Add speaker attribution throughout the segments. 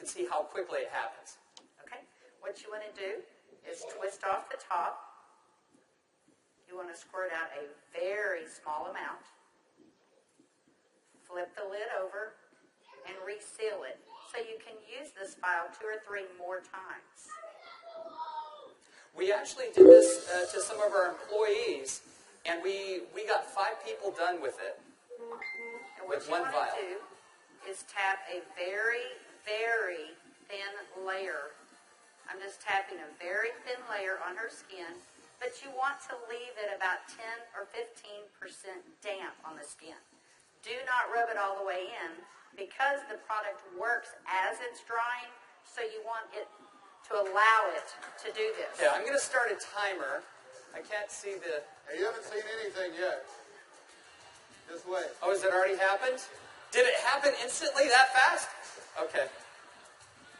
Speaker 1: can see how quickly it happens.
Speaker 2: Okay. What you want to do is twist off the top. You want to squirt out a very small amount. Flip the lid over and reseal it so you can use this file 2 or 3 more times.
Speaker 1: We actually did this to some of our employees, and we got 5 people done with it.
Speaker 2: And what
Speaker 1: with
Speaker 2: you
Speaker 1: one
Speaker 2: want
Speaker 1: vial.
Speaker 2: to do is tap a very, very thin layer. I'm just tapping a very thin layer on her skin, but you want to leave it about 10 or 15% damp on the skin. Do not rub it all the way in because the product works as it's drying, so you want it to allow it to do this.
Speaker 1: Yeah, I'm going to start a timer. I can't see the...
Speaker 3: Hey, you haven't seen anything yet. Just wait.
Speaker 1: Oh, has it already happened? Did it happen instantly that fast? Okay.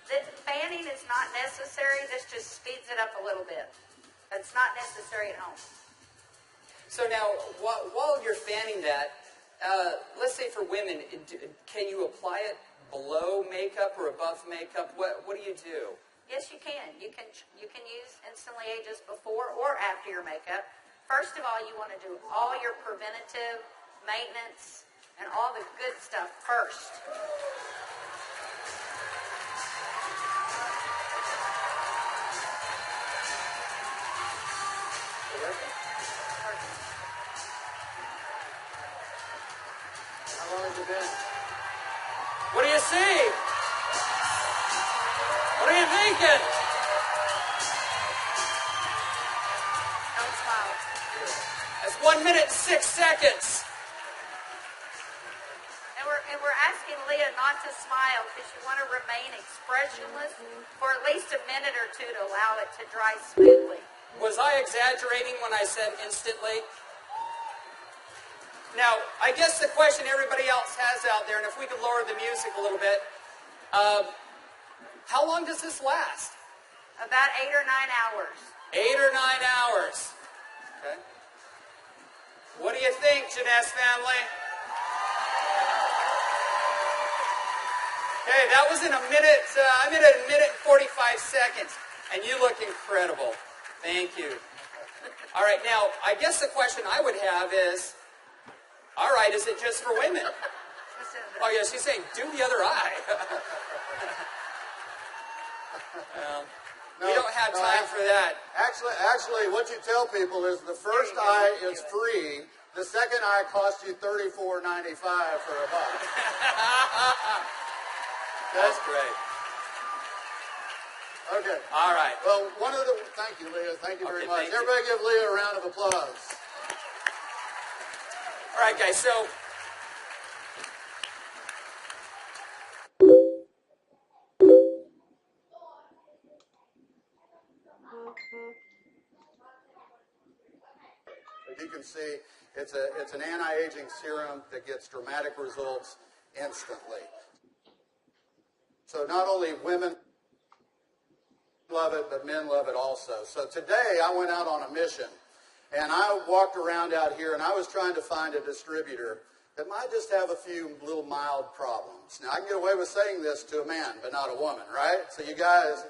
Speaker 2: The fanning is not necessary. This just speeds it up a little bit. It's not necessary at home.
Speaker 1: So now, while you're fanning that, let's say for women, can you apply it below makeup or above makeup? What do you do?
Speaker 2: Yes, you can. You can use Instantly Ageless before or after your makeup. First of all, you want to do all your preventative maintenance and all the good stuff first.
Speaker 3: How long has it been?
Speaker 1: What do you see? What are you thinking?
Speaker 2: Don't smile.
Speaker 1: That's 1 minute and 6 seconds.
Speaker 2: And we're asking Leah not to smile because you want to remain expressionless for at least a minute or 2 to allow it to dry smoothly.
Speaker 1: Was I exaggerating when I said instantly? Now, I guess the question everybody else has out there, and if we could lower the music a little bit, how long does this last?
Speaker 2: About 8 or 9 hours.
Speaker 1: 8 or 9 hours. Okay. What do you think, Jeunesse family? Okay, that was in a minute. I'm at a minute and 45 seconds, and you look incredible. Thank you. All right, now I guess the question I would have is, all right, is it just for women? Oh yeah, she's saying do the other eye. We don't have time for that.
Speaker 3: Actually, what you tell people is the first eye is free. The second eye costs you $34.95 for a buck.
Speaker 1: That's great.
Speaker 3: Okay.
Speaker 1: All right.
Speaker 3: Well, thank you, Leah. Thank you very much.
Speaker 1: thank you.
Speaker 3: Everybody give Leah a round of applause.
Speaker 1: All right, guys. So
Speaker 3: as you can see, it's an anti-aging serum that gets dramatic results instantly. So not only women love it, but men love it also. So today I went out on a mission, and I walked around out here, and I was trying to find a distributor that might just have a few little mild problems. Now, I can get away with saying this to a man, but not a woman, right? So you guys,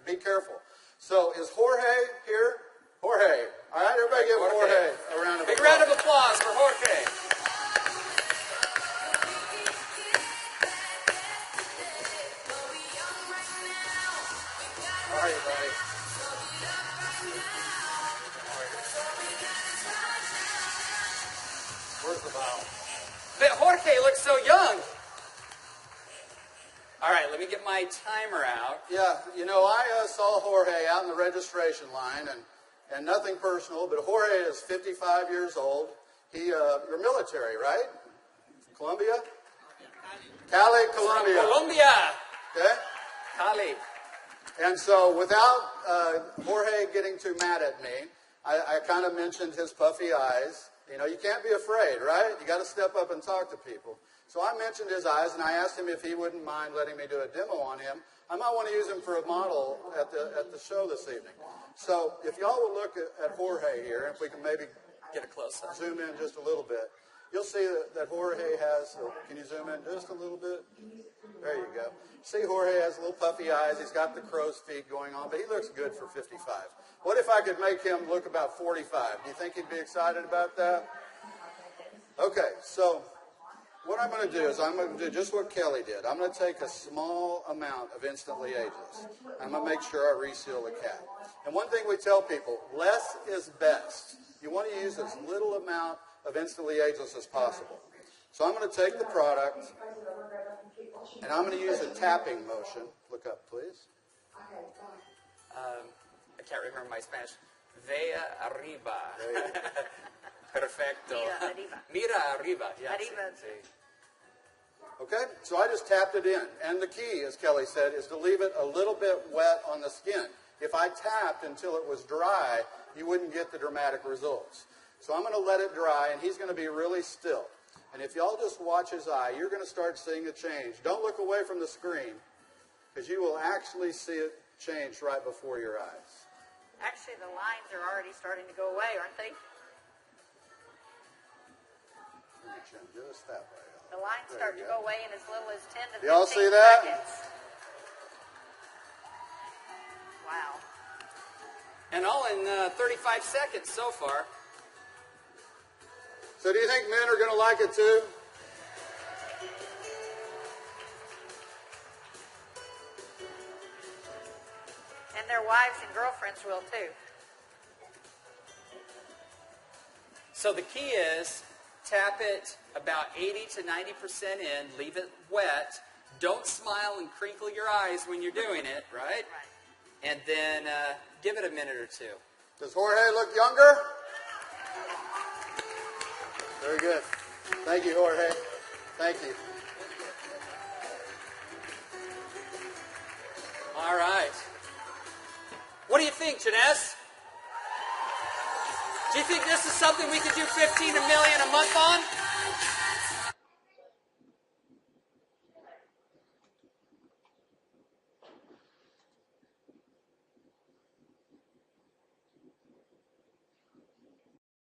Speaker 3: be careful. So is Jorge here? Jorge. All right, everybody give Jorge a round of applause.
Speaker 1: big round of applause for Jorge.
Speaker 3: How are you, buddy? Where's the vial?
Speaker 1: But Jorge looks so young. All right, let me get my timer out.
Speaker 3: Yeah, you know, I saw Jorge out in the registration line, and nothing personal, but Jorge is 55 years old. You're military, right? Colombia? Cali, Colombia.
Speaker 1: Colombia.
Speaker 3: Okay?
Speaker 1: Cali.
Speaker 3: And so without Jorge getting too mad at me, I kind of mentioned his puffy eyes. You know, you can't be afraid, right? You got to step up and talk to people. So I mentioned his eyes, and I asked him if he wouldn't mind letting me do a demo on him. I might want to use him for a model at the show this evening. So if y'all will look at Jorge here, if we can maybe
Speaker 1: Get a close up.
Speaker 3: zoom in just a little bit. you'll see that Jorge has, can you zoom in just a little bit? There you go. See, Jorge has little puffy eyes. He's got the crow's feet going on, but he looks good for 55. What if I could make him look about 45? Do you think he'd be excited about that? Okay, so what I'm going to do is I'm going to do just what Kelly did. I'm going to take a small amount of Instantly Ageless. I'm going to make sure I reseal the cap. And one thing we tell people, less is best. You want to use as little amount of Instantly Ageless as possible. So I'm going to take the product, and I'm going to use a tapping motion. Look up, please.
Speaker 1: I can't remember my Spanish. Vea arriba. Perfecto.
Speaker 2: Mira arriba.
Speaker 1: Mira arriba. Yeah,
Speaker 2: Arriba.
Speaker 1: sí.
Speaker 3: Okay, so I just tapped it in. And the key, as Kelly said, is to leave it a little bit wet on the skin. If I tapped until it was dry, you wouldn't get the dramatic results. So I'm going to let it dry, and he's going to be really still. And if y'all just watch his eye, you're going to start seeing a change. Don't look away from the screen, because you will actually see it change right before your eyes.
Speaker 2: Actually, the lines are already starting to go away, aren't they?
Speaker 3: Just that way.
Speaker 2: The lines
Speaker 3: There
Speaker 2: start
Speaker 3: you
Speaker 2: to
Speaker 3: go.
Speaker 2: go away in as little as 10 to 15
Speaker 3: Y'all see that?
Speaker 2: seconds. Wow.
Speaker 1: And all in 35 seconds so far.
Speaker 3: So do you think men are going to like it too?
Speaker 2: And their wives and girlfriends will too.
Speaker 1: So the key is tap it about 80 to 90% in, leave it wet. Don't smile and crinkle your eyes when you're doing it, right?
Speaker 2: Right.
Speaker 1: And then give it a minute or two.
Speaker 3: Does Jorge look younger? Very good. Thank you, Jorge. Thank you.
Speaker 1: All right. What do you think, Jeunesse? Do you think this is something we could do 15 million a month on?